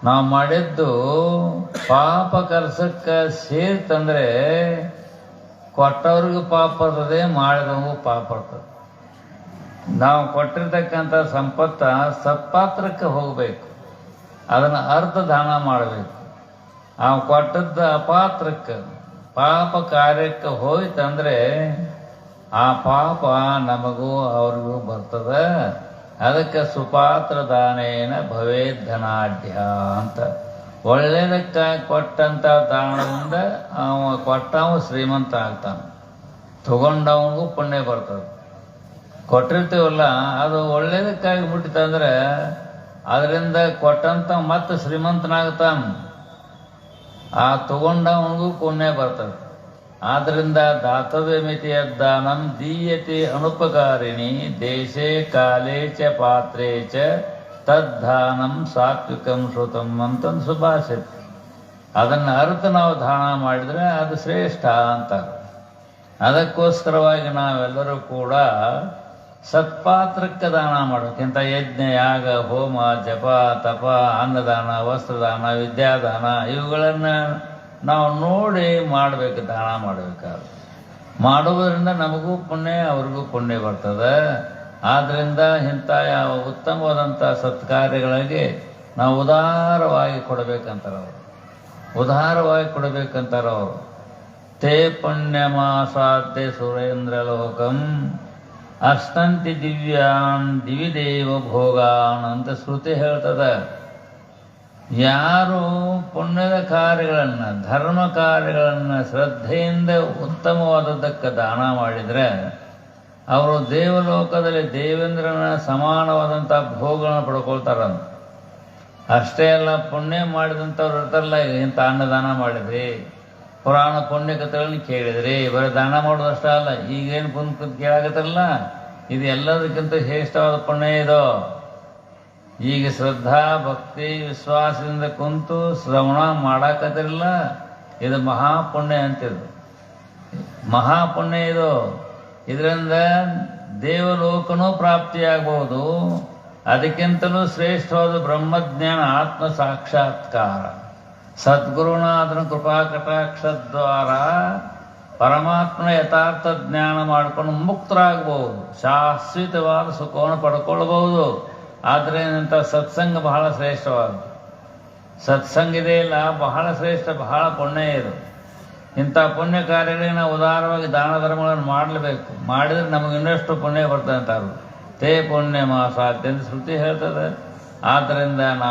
ನಾವು ಮಾಡಿದ್ದು ಪಾಪ ಕೆಲಸಕ್ಕೆ ಸೇರ್ತಂದ್ರೆ ಕೊಟ್ಟವ್ರಿಗೂ ಪಾಪ ಬರ್ತದೆ, ಮಾಡಿದವರಿಗೂ ಪಾಪ ಬರ್ತದೆ. ನಾವು ಕೊಟ್ಟಿರ್ತಕ್ಕಂಥ ಸಂಪತ್ತ ಸತ್ಪಾತ್ರಕ್ಕೆ ಹೋಗಬೇಕು, ಅದನ್ನು ಅರ್ಧ ದಾನ ಮಾಡಬೇಕು. ಆ ಕೊಟ್ಟದ್ದು ಅಪಾತ್ರಕ್ಕೆ ಪಾಪ ಕಾರ್ಯಕ್ಕೆ ಹೋಯ್ತಂದ್ರೆ ಆ ಪಾಪ ನಮಗೂ ಅವ್ರಿಗೂ ಬರ್ತದೆ. ಅದಕ್ಕೆ ಸುಪಾತ್ರ ದಾನೇನ ಭವೇದ್ ಧನಾಢ್ಯ ಅಂತ. ಒಳ್ಳೆಯದಕ್ಕಾಗಿ ಕೊಟ್ಟಂಥ ದಾನದಿಂದ ಕೊಟ್ಟವ ಶ್ರೀಮಂತ ಆಗ್ತಾನೆ, ತಗೊಂಡವನಿಗೂ ಪುಣ್ಯ ಬರ್ತದೆ. ಕೊಟ್ಟಿರ್ತೀವಲ್ಲ ಅದು ಒಳ್ಳೇದಕ್ಕಾಗಿ ಬಿಟ್ಟಿತಂದ್ರೆ ಅದರಿಂದ ಕೊಟ್ಟಂತ ಮತ್ತೆ ಶ್ರೀಮಂತನಾಗ್ತಾನೆ, ಆ ತಗೊಂಡವನಿಗೂ ಪುಣ್ಯ ಬರ್ತದೆ. ಆದ್ರಿಂದ ದಾತವ್ಯ ಮಿತಿಯ ದಾನಂ ದೀಯತೆ ಅನುಪಕಾರಿಣಿ ದೇಶೇ ಕಾಲೇ ಚ ಪಾತ್ರೇ ಚ ತದ್ದಾನಂ ಸಾತ್ವಿಕಂ ಶ್ರುತಂ ಅಂತಂದು ಸುಭಾಷಿತ. ಅದನ್ನು ಅರ್ಥ ನಾವು ದಾನ ಮಾಡಿದ್ರೆ ಅದು ಶ್ರೇಷ್ಠ ಅಂತಾರೆ. ಅದಕ್ಕೋಸ್ಕರವಾಗಿ ನಾವೆಲ್ಲರೂ ಕೂಡ ಸತ್ಪಾತ್ರಕ್ಕೆ ದಾನ ಮಾಡೋಕ್ಕಿಂತ ಯಜ್ಞ, ಯಾಗ, ಹೋಮ, ಜಪ, ತಪ, ಅನ್ನದಾನ, ವಸ್ತ್ರದಾನ, ವಿದ್ಯಾದಾನ ಇವುಗಳನ್ನು ನಾವು ನೋಡಿ ಮಾಡಬೇಕು. ದಾನ ಮಾಡಬೇಕಾದ್ರೆ ಮಾಡುವುದರಿಂದ ನಮಗೂ ಪುಣ್ಯ, ಅವ್ರಿಗೂ ಪುಣ್ಯ ಬರ್ತದೆ. ಆದ್ದರಿಂದ ಇಂಥ ಯಾವ ಉತ್ತಮವಾದಂಥ ಸತ್ಕಾರ್ಯಗಳಿಗೆ ನಾವು ಉದಾರವಾಗಿ ಕೊಡಬೇಕಂತಾರೆ ಉದಾರವಾಗಿ ಕೊಡಬೇಕಂತಾರೆ ಅವರು. ತೇ ಪುಣ್ಯಮಾಸಾಧ್ಯ ಸುರೇಂದ್ರ ಲೋಕಂ ಅಷ್ಟಂತಿ ದಿವ್ಯಾನ್ ದಿವಿದೇವ ಭೋಗಾನ್ ಅಂತ ಶ್ರುತಿ ಹೇಳ್ತದೆ. ಯಾರು ಪುಣ್ಯದ ಕಾರ್ಯಗಳನ್ನು, ಧರ್ಮ ಕಾರ್ಯಗಳನ್ನು ಶ್ರದ್ಧೆಯಿಂದ ಉತ್ತಮವಾದದ್ದಕ್ಕೆ ದಾನ ಮಾಡಿದರೆ ಅವರು ದೇವಲೋಕದಲ್ಲಿ ದೇವೇಂದ್ರನ ಸಮಾನವಾದಂಥ ಭೋಗಗಳನ್ನು ಪಡ್ಕೊಳ್ತಾರಂತ. ಅಷ್ಟೇ ಅಲ್ಲ, ಪುಣ್ಯ ಮಾಡಿದಂಥವ್ರು ಇರ್ತಾರಲ್ಲ, ಇಂಥ ಅನ್ನದಾನ ಮಾಡಿದ್ರಿ, ಪುರಾಣ ಪುಣ್ಯ ಕಥೆಗಳನ್ನ ಕೇಳಿದ್ರಿ, ಬರೀ ದಾನ ಮಾಡೋದಷ್ಟೇ ಅಲ್ಲ, ಈಗೇನು ಪುಣ್ಯ ಕೇಳಾಗತ್ತಲ್ಲ, ಇದು ಎಲ್ಲದಕ್ಕಿಂತ ಶ್ರೇಷ್ಠವಾದ ಪುಣ್ಯ ಇದು. ಈಗ ಶ್ರದ್ಧಾ ಭಕ್ತಿ ವಿಶ್ವಾಸದಿಂದ ಕುಂತು ಶ್ರವಣ ಮಾಡಾಕತ್ತಿರಲ್ಲ, ಇದು ಮಹಾಪುಣ್ಯ ಅಂತಿದ್ದು. ಮಹಾಪುಣ್ಯ ಇದು. ಇದರಿಂದ ದೇವಲೋಕನೂ ಪ್ರಾಪ್ತಿಯಾಗಬಹುದು. ಅದಕ್ಕಿಂತಲೂ ಶ್ರೇಷ್ಠವಾದ ಬ್ರಹ್ಮಜ್ಞಾನ, ಆತ್ಮ ಸಾಕ್ಷಾತ್ಕಾರ, ಸದ್ಗುರುನಾಥನ ಕೃಪಾ ಕಟಾಕ್ಷದ್ವಾರ ಪರಮಾತ್ಮನ ಯಥಾರ್ಥ ಜ್ಞಾನ ಮಾಡಿಕೊಂಡು ಮುಕ್ತರಾಗಬಹುದು, ಶಾಶ್ವತವಾದ ಸುಖವನ್ನು ಪಡ್ಕೊಳ್ಬಹುದು. ಆದರೆ ಇಂಥ ಸತ್ಸಂಗ ಬಹಳ ಶ್ರೇಷ್ಠವಾದ್ದು. ಸತ್ಸಂಗ ಇದೆಯಲ್ಲ, ಬಹಳ ಶ್ರೇಷ್ಠ, ಬಹಳ ಪುಣ್ಯ ಇದು. ಇಂಥ ಪುಣ್ಯ ಕಾರ್ಯಗಳಿಗೆ ನಾವು ಉದಾರವಾಗಿ ದಾನ ಧರ್ಮಗಳನ್ನು ಮಾಡಲೇಬೇಕು. ಮಾಡಿದ್ರೆ ನಮಗೆ ಇನ್ನಷ್ಟು ಪುಣ್ಯ ಬರ್ತದೆ ಅಂತಾರೆ. ತೇ ಪುಣ್ಯ ಮಾಸಾದ್ಯ ಶ್ರುತಿ ಹೇಳ್ತದೆ. ಆದ್ದರಿಂದ ನಾವು